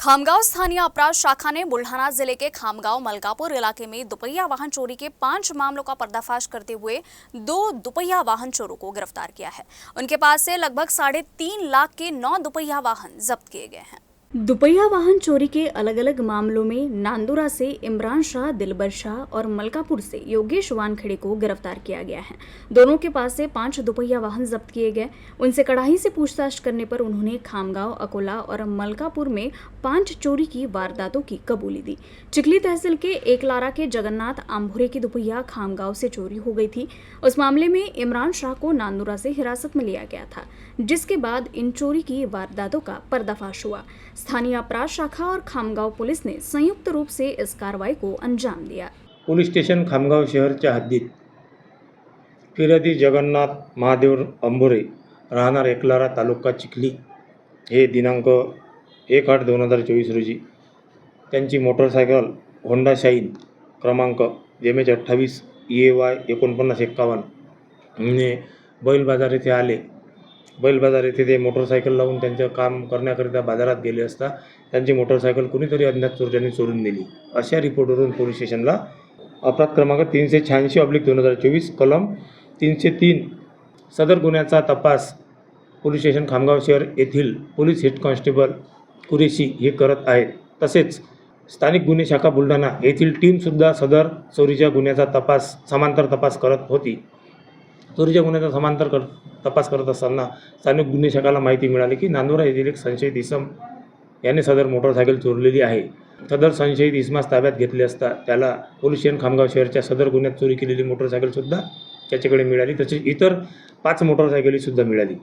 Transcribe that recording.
खामगांव स्थानीय अपराध शाखा ने बुल्ढाना जिले के खामगांव मलकापुर इलाके में दुपहिया वाहन चोरी के 5 मामलों का पर्दाफाश करते हुए 2 दुपहिया वाहन चोरों को गिरफ्तार किया है। उनके पास से लगभग 3.5 लाख के 9 दुपहिया वाहन जब्त किए गए हैं। दुपहिया वाहन चोरी के अलग अलग मामलों में नांदुरा से इमरान शाह, दिलबर शाह और मलकापुर से योगेश वानखेड़े को गिरफ्तार किया गया है। दोनों के पास से 5 दुपहिया वाहन जब्त किए गए। उनसे कड़ाई से पूछताछ करने पर उन्होंने खामगांव, अकोला और मलकापुर में 5 चोरी की वारदातों की कबूली दी। चिखली तहसील के एकलारा के जगन्नाथ आम्भोरे की दुपहिया खामगांव से चोरी हो गई थी। उस मामले में इमरान शाह को नांदुरा से हिरासत में लिया गया था, जिसके बाद इन चोरी की वारदातों का पर्दाफाश हुआ। स्थानीय अपराध शाखा और खामगांव पुलिस ने संयुक्त रूप से इस कार्रवाई को अंजाम दिया। पोलीस स्टेशन खामगाव शहरच्या हद्दीत फिर्यादी जगन्नाथ महादेव अंभोरे राहणार एकलारा तालुका चिखली हे दिनांक 1/8/2024 रोजी त्यांची मोटरसायकल होंडा शाईन क्रमांक MH28 EAY 4951 ने बैल बाजार येथे आले। बैल बाजार येथे ते मोटरसायकल लावून त्यांचे काम करण्याकरिता बाजारात गेले असता त्यांची मोटरसायकल कुणीतरी अज्ञात चोरट्यांनी चोरून नेली। अशा रिपोर्टवरून पोलीस स्टेशनला अपराध क्रमांक 386/2024 कलम 303 सदर गुन्ह्याचा तपास पोलीस स्टेशन खामगाव शहर येथील पोलीस हेड कॉन्स्टेबल कुरेशी हे करत आहेत। तसेच स्थानिक गुन्हे शाखा बुलढाणा येथील टीमसुद्धा सदर चोरीच्या गुन्ह्याचा समांतर तपास करत होती। चोरीच्या गुन्ह्याचा समांतर तपास करत असताना स्थानिक गुन्हे शाखेला माहिती मिळाली की नांदुरा येथील एक संशयित इसम याने सदर मोटरसायकल चोरलेली आहे। सदर संशयित इसमास ताब्यात घेतले असता त्याला पोलीस स्टेशन खामगाव शहरच्या सदर गुन्ह्यात चोरी केलेली मोटरसायकल सुद्धा त्याच्याकडे मिळाली। तसेच इतर 5 मोटरसायकली सुद्धा मिळाली।